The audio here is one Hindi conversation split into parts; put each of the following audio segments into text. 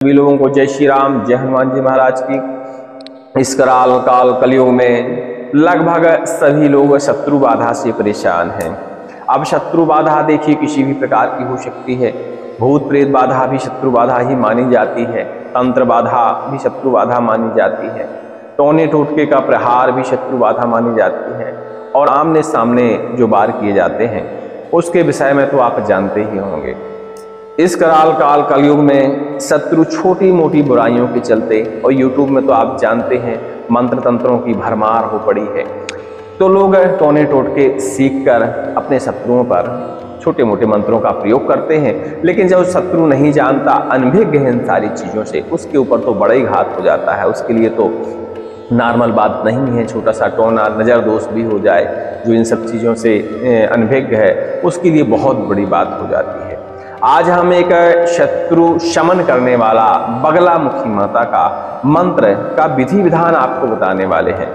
सभी लोगों को जय श्री राम, जय हनुमान जी महाराज की। इस कराल काल कलयुग में लगभग सभी लोग शत्रु बाधा से परेशान हैं। अब शत्रु बाधा देखिए किसी भी प्रकार की हो सकती है। भूत प्रेत बाधा भी शत्रु बाधा ही मानी जाती है, तंत्र बाधा भी शत्रु बाधा मानी जाती है, टोने टोटके का प्रहार भी शत्रु बाधा मानी जाती है, और आमने सामने जो वार किए जाते हैं उसके विषय में तो आप जानते ही होंगे। इस कराल काल कलयुग में शत्रु छोटी मोटी बुराइयों के चलते, और यूट्यूब में तो आप जानते हैं मंत्र तंत्रों की भरमार हो पड़ी है, तो लोग टोने टोटके सीख कर अपने शत्रुओं पर छोटे मोटे मंत्रों का प्रयोग करते हैं। लेकिन जब शत्रु नहीं जानता, अनभिज्ञ है इन सारी चीज़ों से, उसके ऊपर तो बड़ा ही घात हो जाता है। उसके लिए तो नॉर्मल बात नहीं है, छोटा सा टोना नज़र दोष भी हो जाए, जो इन सब चीज़ों से अनभिज्ञ है उसके लिए बहुत बड़ी बात हो जाती है। आज हम एक शत्रु शमन करने वाला बगलामुखी माता का मंत्र का विधि विधान आपको बताने वाले हैं।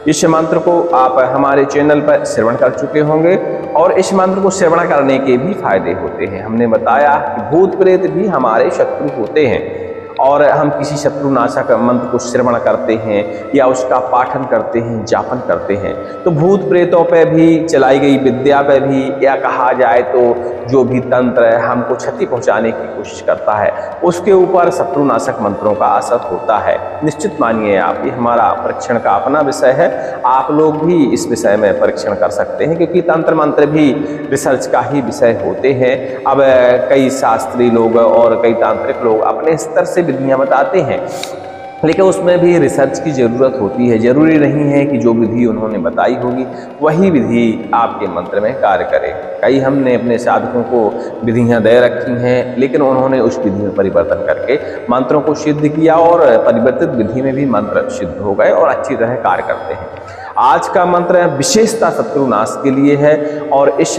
इस मंत्र को आप हमारे चैनल पर श्रवण कर चुके होंगे, और इस मंत्र को श्रवण करने के भी फायदे होते हैं। हमने बताया कि भूत प्रेत भी हमारे शत्रु होते हैं, और हम किसी शत्रुनाशक मंत्र को श्रवण करते हैं या उसका पाठन करते हैं, जापन करते हैं, तो भूत प्रेतों पे भी चलाई गई विद्या पे भी, या कहा जाए तो जो भी तंत्र हमको क्षति पहुंचाने की कोशिश करता है उसके ऊपर शत्रुनाशक मंत्रों का असर होता है। निश्चित मानिए आप, ये हमारा परीक्षण का अपना विषय है। आप लोग भी इस विषय में परीक्षण कर सकते हैं, क्योंकि तंत्र मंत्र भी रिसर्च का ही विषय होते हैं। अब कई शास्त्री लोग और कई तांत्रिक लोग अपने स्तर से विधियां बताते हैं, लेकिन उसमें भी रिसर्च की ज़रूरत होती है। जरूरी नहीं है कि जो विधि उन्होंने बताई होगी वही विधि आपके मंत्र में कार्य करे। कई हमने अपने साधकों को विधियां दे रखी हैं, लेकिन उन्होंने उस विधि में परिवर्तन करके मंत्रों को सिद्ध किया, और परिवर्तित विधि में भी मंत्र सिद्ध हो गए और अच्छी तरह कार्य करते हैं। आज का मंत्र विशेषता शत्रुनाश के लिए है, और इस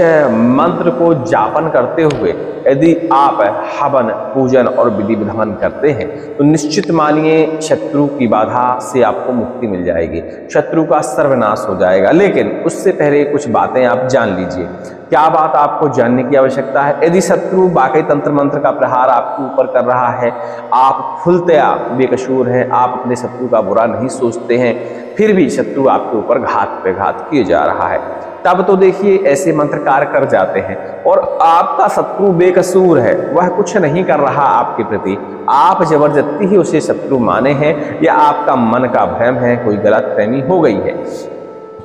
मंत्र को जापन करते हुए यदि आप हवन पूजन और विधि विधान करते हैं तो निश्चित मानिए शत्रु की बाधा से आपको मुक्ति मिल जाएगी, शत्रु का सर्वनाश हो जाएगा। लेकिन उससे पहले कुछ बातें आप जान लीजिए। क्या बात आपको जानने की आवश्यकता है? यदि शत्रु वाकई तंत्र मंत्र का प्रहार आपके ऊपर कर रहा है, आप खुलतया बेकसूर हैं, आप अपने शत्रु का बुरा नहीं सोचते हैं, फिर भी शत्रु आपके ऊपर घात पे घात किए जा रहा है, तब तो देखिए ऐसे मंत्र कार्य कर जाते हैं। और आपका शत्रु बेकसूर है, वह कुछ नहीं कर रहा आपके प्रति, आप जबरदस्ती ही उसे शत्रु माने हैं, या आपका मन का भ्रम है, कोई गलत फहमी हो गई है,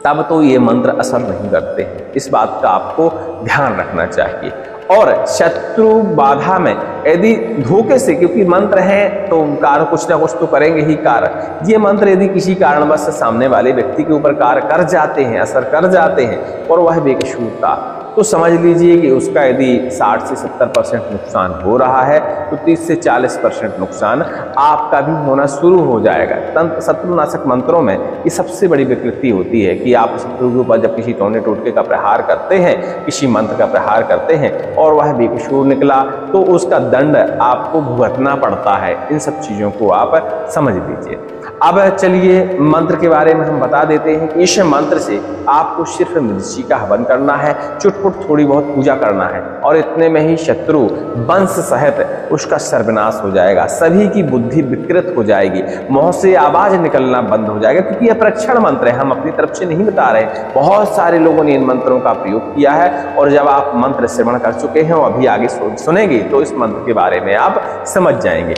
तब तो ये मंत्र असर नहीं करते हैं। इस बात का आपको ध्यान रखना चाहिए। और शत्रु बाधा में यदि धोखे से, क्योंकि मंत्र हैं तो कार्य कुछ ना कुछ तो करेंगे ही कार्य, ये मंत्र यदि किसी कारणवश सामने वाले व्यक्ति के ऊपर कार्य कर जाते हैं, असर कर जाते हैं, और वह बेकसूर था, तो समझ लीजिए कि उसका यदि 60 से 70% नुकसान हो रहा है, तो 30 से 40% नुकसान आपका भी होना शुरू हो जाएगा। शत्रुनाशक मंत्रों में ये सबसे बड़ी विकृति होती है कि आप शत्रु के ऊपर जब किसी टोने टोटके का प्रहार करते हैं, किसी मंत्र का प्रहार करते हैं, और वह बेकसूर निकला, तो उसका दंड आपको भुगतना पड़ता है। इन सब चीज़ों को आप समझ लीजिए। अब चलिए मंत्र के बारे में हम बता देते हैं कि इस मंत्र से आपको सिर्फ मृषि का हवन करना है, चुटपुट थोड़ी बहुत पूजा करना है, और इतने में ही शत्रु वंश सहित उसका सर्वनाश हो जाएगा। सभी की बुद्धि विकृत हो जाएगी, मुंह से आवाज निकलना बंद हो जाएगा, क्योंकि यह परीक्षण मंत्र है, हम अपनी तरफ से नहीं बता रहे। बहुत सारे लोगों ने इन मंत्रों का प्रयोग किया है, और जब आप मंत्र श्रवण कर चुके हैं और अभी आगे सुनेंगे तो इस मंत्र के बारे में आप समझ जाएंगे।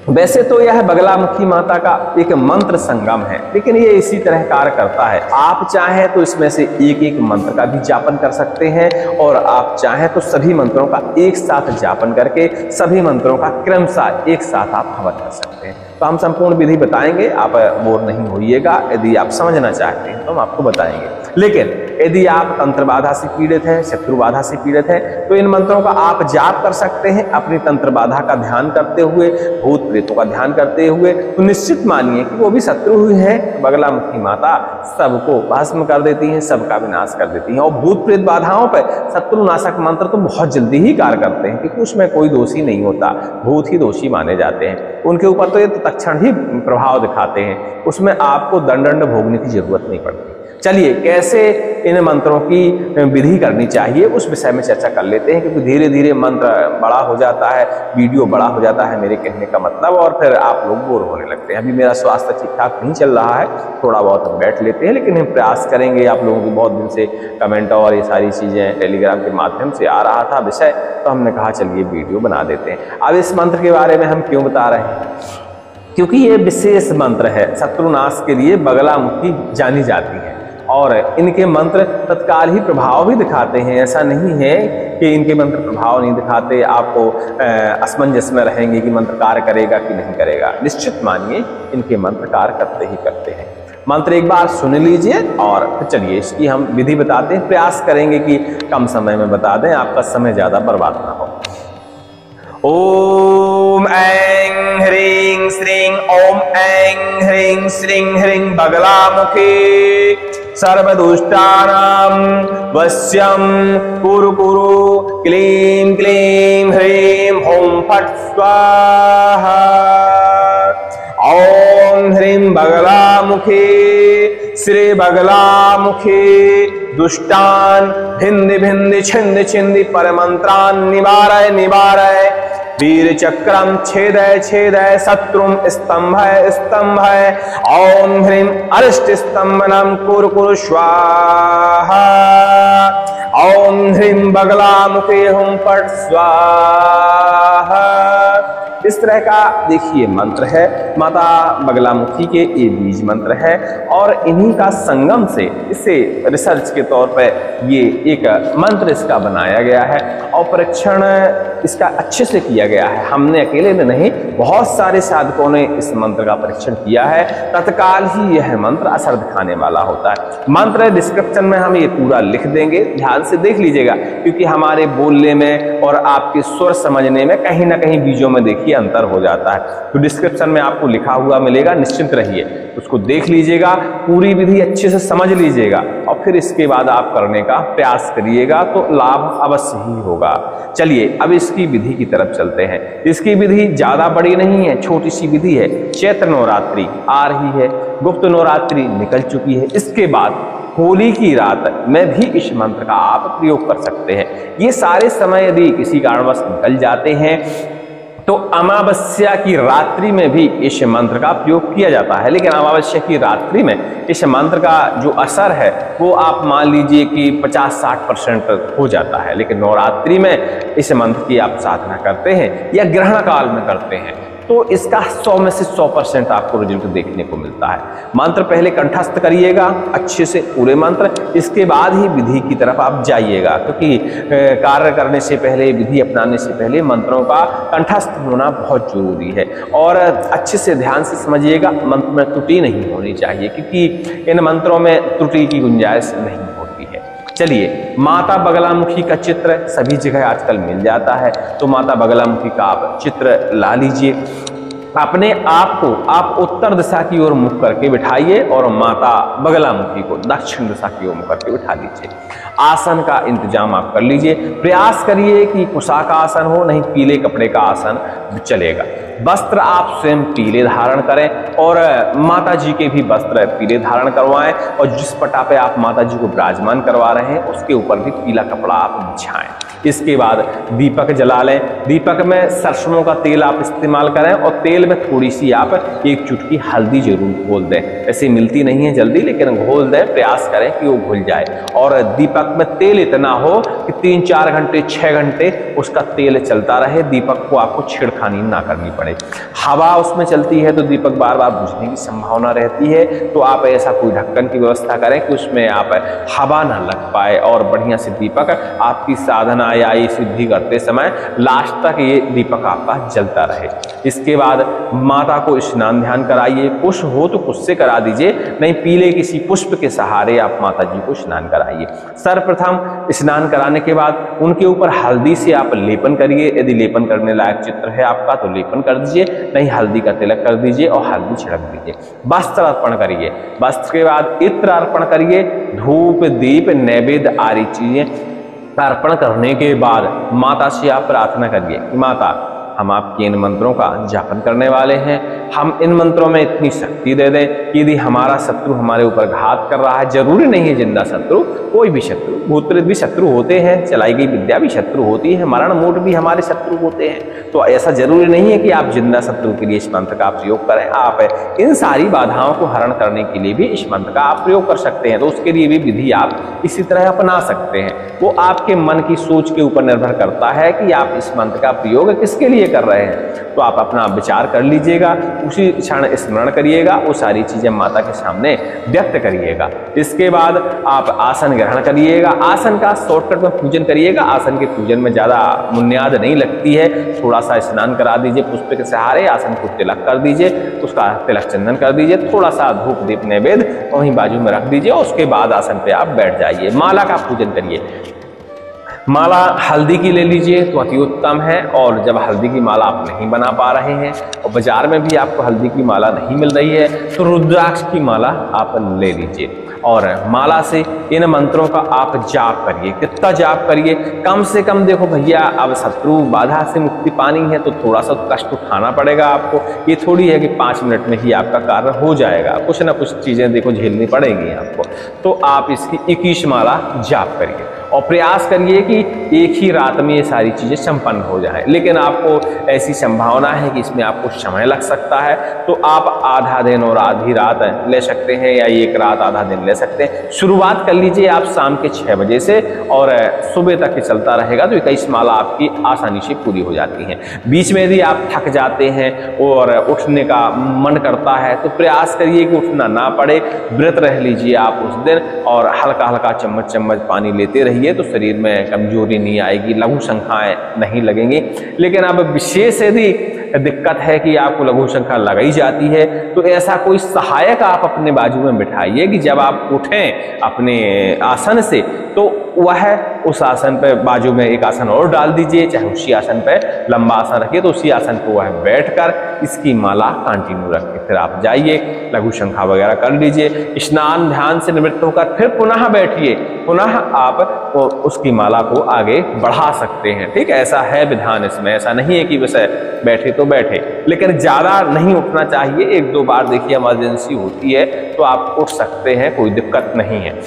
वैसे तो यह बगलामुखी माता का एक मंत्र संगम है, लेकिन ये इसी तरह कार्य करता है। आप चाहें तो इसमें से एक एक मंत्र का भी जापन कर सकते हैं, और आप चाहें तो सभी मंत्रों का एक साथ जापन करके सभी मंत्रों का क्रमशः एक साथ आप हवन कर सकते हैं। तो हम संपूर्ण विधि बताएंगे, आप बोर नहीं होइएगा। यदि आप समझना चाहते हैं तो हम आपको बताएंगे। लेकिन यदि आप तंत्र बाधा से पीड़ित हैं, शत्रु बाधा से पीड़ित हैं, तो इन मंत्रों का आप जाप कर सकते हैं अपनी तंत्र बाधा का ध्यान करते हुए, भूत प्रेतों का ध्यान करते हुए। तो निश्चित मानिए कि वो भी शत्रु ही है, बगलामुखी माता सबको भस्म कर देती हैं, सबका विनाश कर देती हैं। और भूत प्रेत बाधाओं पर शत्रुनाशक मंत्र तो बहुत जल्दी ही कार्य करते हैं, क्योंकि उसमें कोई दोषी नहीं होता, भूत ही दोषी माने जाते हैं। उनके ऊपर तो ये तत्क्षण ही प्रभाव दिखाते हैं, उसमें आपको दंड भोगने की जरूरत नहीं पड़ती। चलिए कैसे इन मंत्रों की विधि करनी चाहिए उस विषय में चर्चा कर लेते हैं, क्योंकि धीरे धीरे मंत्र बड़ा हो जाता है, वीडियो बड़ा हो जाता है मेरे कहने का मतलब, और फिर आप लोग बोर होने लगते हैं। अभी मेरा स्वास्थ्य ठीक ठाक नहीं चल रहा है, थोड़ा बहुत हम बैठ लेते हैं, लेकिन हम प्रयास करेंगे। आप लोगों की बहुत दिन से कमेंट और ये सारी चीज़ें टेलीग्राम के माध्यम से आ रहा था विषय, तो हमने कहा चलिए वीडियो बना देते हैं। अब इस मंत्र के बारे में हम क्यों बता रहे हैं, क्योंकि ये विशेष मंत्र है, शत्रुनाश के लिए बगलामुखी जानी जाती है, और इनके मंत्र तत्काल ही प्रभाव भी दिखाते हैं। ऐसा नहीं है कि इनके मंत्र प्रभाव नहीं दिखाते, आपको असमंजस में रहेंगे कि मंत्र कार्य करेगा कि नहीं करेगा। निश्चित मानिए इनके मंत्र कार्य करते ही करते हैं। मंत्र एक बार सुन लीजिए और चलिए इसकी हम विधि बताते हैं। प्रयास करेंगे कि कम समय में बता दें, आपका समय ज्यादा बर्बाद ना हो। ओम ऐं ह्रीं श्रीं ओम ऐं ह्रीं श्रीं ह्रीं बगलामुखी सर्वदुष्टानां वश्यं कुरु कुरु क्लीं क्लीं ह्रीं हुं फट् स्वाहा। ओम ह्रीं बगलामुखी श्री बगलामुखी दुष्टान भिंदि भिंदि छिंदि छिंदि परमंत्रान निवारय निवारय वीर चक्रम छेदय छेदय शत्रुम स्तंभय स्तंभय। ओम ह्रीं अरिष्ट स्तंभनम कुरु कुरु स्वाहा। ओम ह्रीं बगलामुखी हुं फट् स्वाहा। इस तरह का देखिए मंत्र है, माता बगलामुखी के ये बीज मंत्र है, और इन्हीं का संगम से इसे रिसर्च के तौर पर ये एक मंत्र इसका बनाया गया है, और परीक्षण इसका अच्छे से किया गया है। हमने अकेले में नहीं, बहुत सारे साधकों ने इस मंत्र का परीक्षण किया है, तत्काल ही यह मंत्र असर दिखाने वाला होता है। मंत्र डिस्क्रिप्शन में हम ये पूरा लिख देंगे, ध्यान से देख लीजिएगा, क्योंकि हमारे बोलने में और आपके स्वर समझने में कहीं ना कहीं बीजों में देखिए अंतर हो जाता है। तो डिस्क्रिप्शन में आपको लिखा हुआ मिलेगा, निश्चिंत रहिए, उसको देख लीजिएगा, पूरी विधि अच्छे से समझ लीजिएगा, और फिर इसके बाद आप करने का प्रयास करिएगा तो लाभ अवश्य ही होगा। चलिए अब इसकी विधि की तरफ चलते हैं। इसकी विधि ज्यादा बड़ी नहीं है, छोटी सी विधि है। चैत्र नवरात्रि आ रही है, गुप्त नवरात्रि निकल चुकी है, इसके बाद होली की रात में भी इस मंत्र का आप प्रयोग कर सकते हैं। ये सारे समय यदि किसी कारणवश निकल जाते हैं तो अमावस्या की रात्रि में भी इस मंत्र का प्रयोग किया जाता है, लेकिन अमावस्या की रात्रि में इस मंत्र का जो असर है वो आप मान लीजिए कि 50-60% हो जाता है, लेकिन नवरात्रि में इस मंत्र की आप साधना करते हैं या ग्रहण काल में करते हैं तो इसका 100 में से 100% आपको रिजल्ट देखने को मिलता है। मंत्र पहले कंठस्थ करिएगा अच्छे से पूरे मंत्र, इसके बाद ही विधि की तरफ आप जाइएगा, क्योंकि कार्य करने से पहले, विधि अपनाने से पहले मंत्रों का कंठस्थ होना बहुत जरूरी है। और अच्छे से ध्यान से समझिएगा, मंत्र में त्रुटि नहीं होनी चाहिए, क्योंकि इन मंत्रों में त्रुटि की गुंजाइश नहीं होती है। चलिए, माता बगलामुखी का चित्र सभी जगह आजकल मिल जाता है, तो माता बगलामुखी का आप चित्र ला लीजिए। अपने आप को आप उत्तर दिशा की ओर मुख करके बिठाइए और माता बगलामुखी को दक्षिण दिशा की ओर मुख करके बिठा लीजिए। आसन का इंतजाम आप कर लीजिए, प्रयास करिए कि कुशा का आसन हो, नहीं पीले कपड़े का आसन चलेगा। वस्त्र आप स्वयं पीले धारण करें और माता जी के भी वस्त्र पीले धारण करवाएं, और जिस पटा पे आप माता जी को विराजमान करवा रहे हैं उसके ऊपर भी पीला कपड़ा आप बिछाएं। इसके बाद दीपक जला लें, दीपक में सरसों का तेल आप इस्तेमाल करें, और तेल में थोड़ी सी आप एक चुटकी हल्दी जरूर घोल दें। ऐसे मिलती नहीं है जल्दी, लेकिन घोल दें, प्रयास करें कि वो घुल जाए। और दीपक में तेल इतना हो कि 3-4 घंटे 6 घंटे उसका तेल चलता रहे, दीपक को आपको छेड़खानी ना करनी पड़े। हवा उसमें चलती है तो दीपक बार बार बुझने की संभावना रहती है, तो आप ऐसा कोई ढक्कन की व्यवस्था करें कि उसमें आप हवा ना लग पाए, और बढ़िया से दीपक आपकी साधना या ये सिद्धि करते समय लास्ट तक ये दीपक आपका जलता रहे। इसके बाद माता को स्नान ध्यान कराइए, कुश हो तो कुश से करा दीजिए, नहीं पीले किसी पुष्प के सहारे आप माता जी को स्नान कराइए। सर्वप्रथम स्नान कराने के बाद उनके ऊपर हल्दी से आप लेपन करिए, यदि लेपन करने लायक चित्र है आपका तो लेपन कर दीजिए, नहीं हल्दी का तिलक कर दीजिए और हल्दी छिड़क दीजिए। वस्त्र अर्पण करिए, वस्त्र के बाद इत्र अर्पण करिए, धूप दीप नैवेद्य आदि चीजें अर्पण करने के बाद माता से आप प्रार्थना करिए कि माता हम आपके इन मंत्रों का जापन करने वाले हैं। हम इन मंत्रों में इतनी शक्ति दे दें कि यदि हमारा शत्रु हमारे ऊपर घात कर रहा है, जरूरी नहीं है जिंदा शत्रु, कोई भी शत्रु, भूत प्रेत भी शत्रु होते हैं, चलाई गई विद्या भी शत्रु होती है, मरण मूठ भी हमारे शत्रु होते हैं। तो ऐसा जरूरी नहीं है कि आप जिंदा शत्रु के लिए इस मंत्र का प्रयोग करें। आप इन सारी बाधाओं को हरण करने के लिए भी इस मंत्र का आप प्रयोग कर सकते हैं। तो उसके लिए भी विधि आप इसी तरह अपना सकते हैं। वो आपके मन की सोच के ऊपर निर्भर करता है कि आप इस मंत्र का प्रयोग किसके लिए कर रहे हैं। तो आप अपना विचार कर लीजिएगा, उसी क्षण स्मरण करिएगा, वो सारी चीजें माता के सामने व्यक्त करिएगा। इसके बाद आप आसन ग्रहण करिएगा। आसन का शॉर्टकट में पूजन करिएगा। आसन के पूजन में ज्यादा बुनियाद नहीं लगती है। थोड़ा सा स्नान करा दीजिए पुष्प के सहारे, आसन को तिलक कर दीजिए, उसका तिलक चंदन कर दीजिए, थोड़ा सा धूप दीप नैवेद्य वहीं बाजू में रख दीजिए और उसके बाद आसन पे आप बैठ जाइए। माला का पूजन करिए। माला हल्दी की ले लीजिए तो अति उत्तम है। और जब हल्दी की माला आप नहीं बना पा रहे हैं और बाजार में भी आपको हल्दी की माला नहीं मिल रही है तो रुद्राक्ष की माला आप ले लीजिए और माला से इन मंत्रों का आप जाप करिए। कितना जाप करिए? कम से कम देखो भैया, अब शत्रु बाधा से मुक्ति पानी है तो थोड़ा सा कष्ट उठाना पड़ेगा आपको। ये थोड़ी है कि 5 मिनट में ही आपका कार्य हो जाएगा, कुछ ना कुछ चीजें देखो झेलनी पड़ेगी आपको। तो आप इसकी 21 माला जाप करिए और प्रयास करिए कि एक ही रात में ये सारी चीजें संपन्न हो जाएं। लेकिन आपको ऐसी संभावना है कि इसमें आपको समय लग सकता है, तो आप आधा दिन और आधी रात ले सकते हैं या एक रात आधा दिन ले सकते हैं। शुरुआत कर लीजिए आप शाम के 6 बजे से और सुबह तक के चलता रहेगा तो 21 माला आपकी आसानी से पूरी हो जाती हैं। बीच में यदि आप थक जाते हैं और उठने का मन करता है तो प्रयास करिए कि उठना ना पड़े, व्रत रह लीजिए आप उस दिन और हल्का हल्का चम्मच चम्मच पानी लेते रहिए तो शरीर में कमजोरी नहीं आएगी, लघु संख्याएं नहीं लगेंगी। लेकिन अब विशेष यदि दिक्कत है कि आपको लघु संख्या लगाई जाती है तो ऐसा कोई सहायक आप अपने बाजू में बिठाइए कि जब आप उठें अपने आसन से तो वह उस आसन पे बाजू में एक आसन और डाल दीजिए, चाहे उसी आसन पे लंबा आसन रखिए तो उसी आसन पर वह बैठकर इसकी माला कंटिन्यू रखिए। फिर आप जाइए, लघु संख्या वगैरह कर लीजिए, स्नान ध्यान से निवृत्त होकर फिर पुनः बैठिए, पुनः आप उसकी माला को आगे बढ़ा सकते हैं। ठीक है, ऐसा है विधान इसमें, ऐसा नहीं है कि वैसे बैठे तो बैठे, लेकिन ज्यादा नहीं उठना चाहिए। 1-2 बार देखिए इमरजेंसी होती है तो आप उठ सकते हैं, कोई दिक्कत नहीं है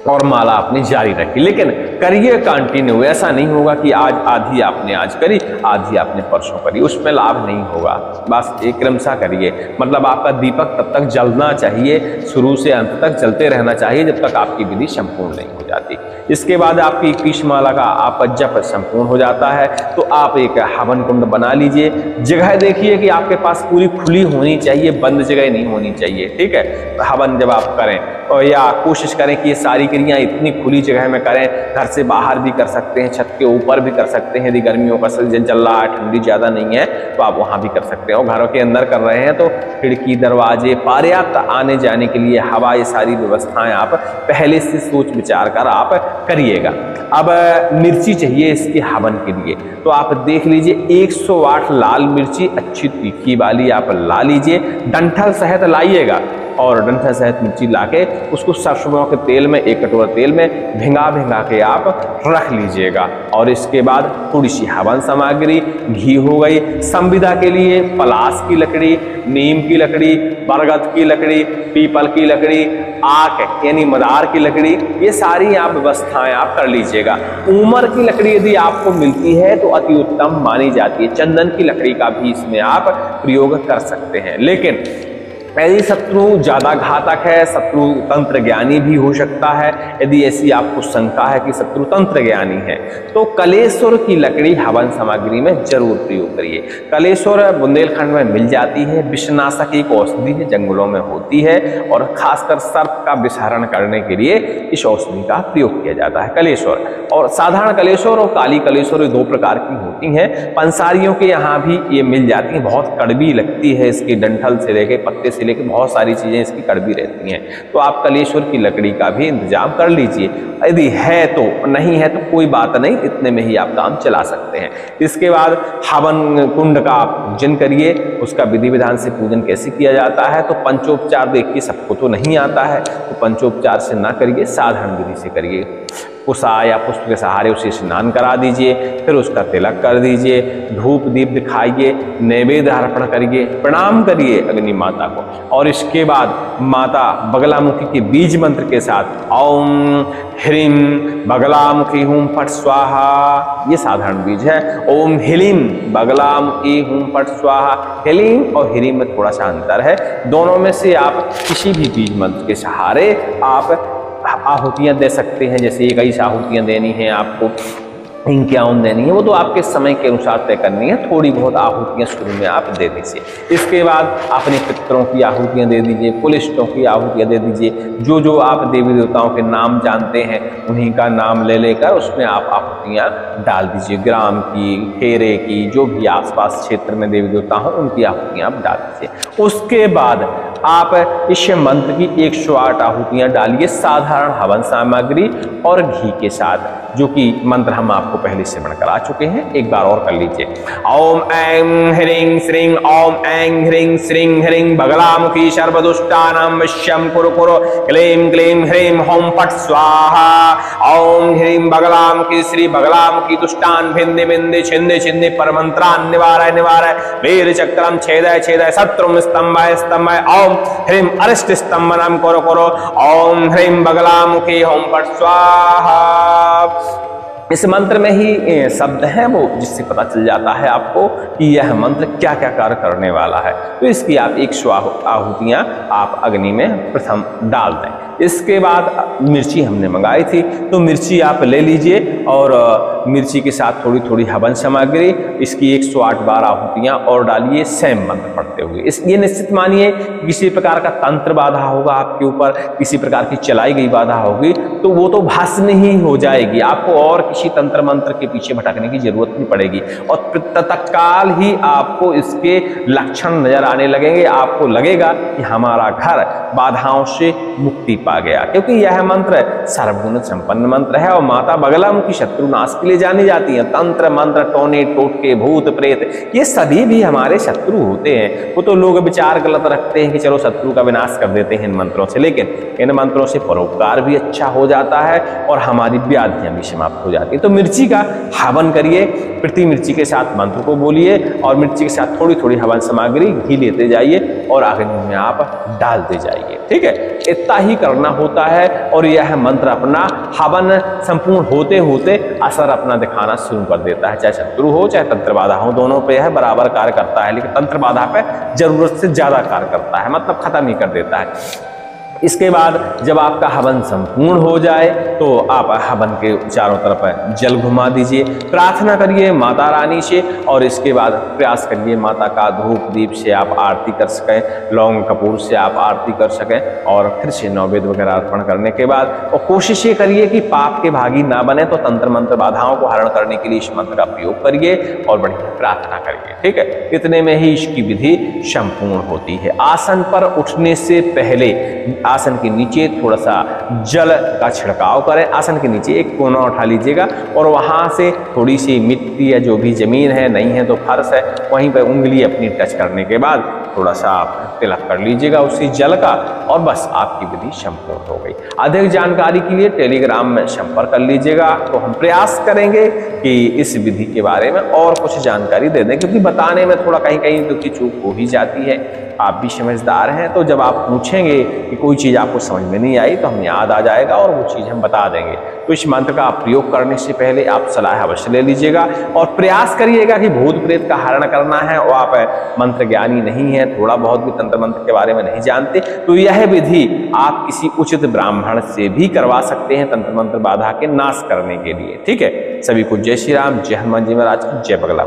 और माला अपनी जारी रखी। लेकिन करिए कंटिन्यू, ऐसा नहीं होगा कि आज आधी आपने आज करी आधी आपने परसों करी, उसमें लाभ नहीं होगा। बस एक क्रमशः करिए, मतलब आपका दीपक तब तक जलना चाहिए, शुरू से अंत तक जलते रहना चाहिए जब तक आपकी विधि संपूर्ण नहीं हो जाती। इसके बाद आपकी 21 माला का आप जप संपूर्ण हो जाता है तो आप एक हवन कुंड बना लीजिए। जगह देखिए कि आपके पास पूरी खुली होनी चाहिए, बंद जगह नहीं होनी चाहिए। ठीक है, हवन जब आप करें और या कोशिश करें कि ये सारी क्रियाएं इतनी खुली जगह में करें। घर से बाहर भी कर सकते हैं, छत के ऊपर भी कर सकते हैं, यदि गर्मियों का सीजन चल रहा है, ठंडी ज़्यादा नहीं है तो आप वहाँ भी कर सकते हैं। और घरों के अंदर कर रहे हैं तो खिड़की दरवाजे पर्याप्त आने जाने के लिए हवा, ये सारी व्यवस्थाएं आप पहले से सोच विचार कर आप करिएगा। अब मिर्ची चाहिए इसके हवन के लिए तो आप देख लीजिए 108 लाल मिर्ची अच्छी तीखी वाली आप ला लीजिए, डंठल सहित लाइएगा और डंठल सहित मिर्ची लाके उसको सरसों के तेल में, 1 कटोरा तेल में भिंगा भिंगा के आप रख लीजिएगा। और इसके बाद थोड़ी सी हवन सामग्री, घी हो गई, संविदा के लिए पलाश की लकड़ी, नीम की लकड़ी, बरगद की लकड़ी, पीपल की लकड़ी, आक यानी मदार की लकड़ी, ये सारी आप व्यवस्थाएं आप कर लीजिएगा। ऊमर की लकड़ी यदि आपको मिलती है तो अति उत्तम मानी जाती है। चंदन की लकड़ी का भी इसमें आप प्रयोग कर सकते हैं। लेकिन यदि शत्रु ज्यादा घातक है, शत्रु तंत्र ज्ञानी भी हो सकता है, यदि ऐसी आपको शंका है कि शत्रु तंत्र ज्ञानी है तो कलेश्वर की लकड़ी हवन सामग्री में जरूर प्रयोग करिए। कलेश्वर बुंदेलखंड में मिल जाती है, विषनाशक एक औषधि है, जंगलों में होती है और खासकर सर्प का विषहरण करने के लिए इस औषधि का प्रयोग किया जाता है। कलेश्वर और साधारण कलेश्वर और काली कलेश्वर 2 प्रकार की होती हैं। पंसारियों के यहाँ भी ये मिल जाती हैं, बहुत कड़वी लगती है, इसके डंठल से लेके पत्ते से लेकिन बहुत सारी चीजें इसकी कड़वी रहती हैं। तो आप कलेश्वर की लकड़ी का भी इंतजाम कर लीजिए। यदि है तो, नहीं है तो कोई बात नहीं, इतने में ही आप काम चला सकते हैं। इसके बाद हवन कुंड का आप पूजन करिए। उसका विधि विधान से पूजन कैसे किया जाता है तो पंचोपचार देखिए, सबको तो नहीं आता है तो पंचोपचार से ना करिए, साधारण विधि से करिए। कुशा या पुष्प के सहारे उसे स्नान करा दीजिए, फिर उसका तिलक कर दीजिए, धूप दीप दिखाइए, नैवेद्य अर्पण करिए, प्रणाम करिए अग्नि माता को। और इसके बाद माता बगलामुखी के बीज मंत्र के साथ ओम ह्रीं बगलामुखी हूं फट स्वाहा, ये साधारण बीज है। ओम ह्रीं बगलामुखी हूं फट स्वाहा, ह्रीं और ह्रीं में थोड़ा सा अंतर है। दोनों में से आप किसी भी बीज मंत्र के सहारे आप आहुतियां दे सकते हैं। जैसे 21 आहुतियां देनी है आपको, इक्यावन देनी है, वो तो आपके समय के अनुसार तय करनी है। थोड़ी बहुत आहुतियां शुरू में आप दे दीजिए। इसके बाद अपने पितरों की आहुतियां दे दीजिए, कुलिष्टों की आहुतियां दे दीजिए। जो जो आप देवी देवताओं के नाम जानते हैं उन्हीं का नाम ले लेकर उसमें आप आहुतियां डाल दीजिए। ग्राम की, खेरे की, जो भी आसपास क्षेत्र में देवी देवता हो उनकी आहुतियां आप डाल दीजिए। उसके बाद आप इस मंत्र की 108 आहुतियां डालिए साधारण हवन सामग्री और घी के साथ, जो कि मंत्र हम आपको पहले श्रवण करा चुके हैं। एक बार और कर लीजिए। ओम ऐं ह्रीं श्रीं ओम ऐं ह्रीं श्रीं ह्रीं बगलामुखी सर्वदुष्टानां वश्यं कुरु कुरु क्लीं क्लीं ह्रीं हों फट् स्वाहा। ओम ह्रीं बगलामुखी श्री बगलामुखी दुष्टान् भिन्दि भिन्दि छिन्दि छिन्दि परमंत्रान् निवारय निवारय वीर चक्रम छेदय छेदय शत्रुं स्तंभय स्तंभय। ओम ह्रीं अरिष्ट स्तंभनं कुरु कुरु। ओम ह्रीं बगलामुखी हों फट् स्वाहा। इस मंत्र में ही शब्द हैं वो, जिससे पता चल जाता है आपको कि यह मंत्र क्या क्या कार्य करने वाला है। तो इसकी आप 100 आहुतियां आप अग्नि में प्रथम डाल दें। इसके बाद मिर्ची हमने मंगाई थी, तो मिर्ची आप ले लीजिए और मिर्ची के साथ थोड़ी थोड़ी हवन सामग्री, इसकी 108 बार आहुतियां और डालिए सेम मंत्र पढ़ते हुए। ये निश्चित मानिए किसी प्रकार का तंत्र बाधा होगा आपके ऊपर, किसी प्रकार की चलाई गई बाधा होगी तो वो तो भस्म ही हो जाएगी। आपको और किसी तंत्र मंत्र के पीछे भटकने की जरूरत नहीं पड़ेगी और तत्काल ही आपको इसके लक्षण नजर आने लगेंगे। आपको लगेगा कि हमारा घर बाधाओं से मुक्ति पा गया, क्योंकि यह मंत्र सर्वगुण संपन्न मंत्र है और माता बगलामुखी शत्रु नाश के लिए जानी जाती है। तंत्र मंत्र, टोने टोटके, भूत प्रेत, ये सभी भी हमारे शत्रु होते हैं। वो तो लोग विचार गलत रखते हैं कि चलो शत्रु का विनाश कर देते हैं इन मंत्रों से, लेकिन इन मंत्रों से परोपकार भी अच्छा हो जाता है और हमारी व्याधियां भी समाप्त हो जाती है। तो मिर्ची का हवन करिए, प्रति मिर्ची के साथ मंत्र को बोलिए और मिर्ची के साथ थोड़ी थोड़ी हवन सामग्री घी लेते जाइए और अग्नि में आप डालते जाइए। ठीक है, इतना ही करना होता है और यह मंत्र अपना हवन संपूर्ण होते होते असर अपना दिखाना शुरू कर देता है। चाहे शत्रु हो चाहे तंत्र बाधा हो, दोनों पे यह बराबर कार्य करता है, लेकिन तंत्र बाधा पे जरूरत से ज्यादा कार्य करता है, मतलब खत्म ही कर देता है। इसके बाद जब आपका हवन संपूर्ण हो जाए तो आप हवन के चारों तरफ जल घुमा दीजिए, प्रार्थना करिए माता रानी से और इसके बाद प्रयास करिए माता का धूप दीप से आप आरती कर सकें, लौंग कपूर से आप आरती कर सकें और फिर से नैवेद्य वगैरह अर्पण करने के बाद और कोशिश ये करिए कि पाप के भागी ना बने, तो तंत्र मंत्र बाधाओं को हरण करने के लिए इस मंत्र का प्रयोग करिए और बढ़िया प्रार्थना करिए। ठीक है, इतने में ही इसकी विधि संपूर्ण होती है। आसन पर उठने से पहले आसन के नीचे थोड़ा सा जल का छिड़काव करें। आसन के नीचे एक कोना उठा लीजिएगा और वहां से थोड़ी सी मिट्टी या जो भी जमीन है, नहीं है तो फर्श है, वहीं पर उंगली अपनी टच करने के बाद थोड़ा सा आप तिलक कर लीजिएगा उसी जल का और बस आपकी विधि संपूर्ण हो गई। अधिक जानकारी के लिए टेलीग्राम में संपर्क कर लीजिएगा, तो हम प्रयास करेंगे कि इस विधि के बारे में और कुछ जानकारी दे दें, क्योंकि बताने में थोड़ा कहीं कहीं तो चूक हो ही जाती है। आप भी समझदार हैं, तो जब आप पूछेंगे कि कोई चीज़ आपको समझ में नहीं आई तो हमें याद आ जाएगा और वो चीज़ हम बता देंगे। तो इस मंत्र का प्रयोग करने से पहले आप सलाह अवश्य ले लीजिएगा और प्रयास करिएगा कि भूत प्रेत का हरण करना है और आप मंत्र ज्ञानी नहीं है, थोड़ा बहुत भी तंत्र मंत्र के बारे में नहीं जानते, तो यह विधि आप किसी उचित ब्राह्मण से भी करवा सकते हैं तंत्र मंत्र बाधा के नाश करने के लिए। ठीक है, सभी को जय श्री राम, जय हनुमान जी महाराज की जय। बगला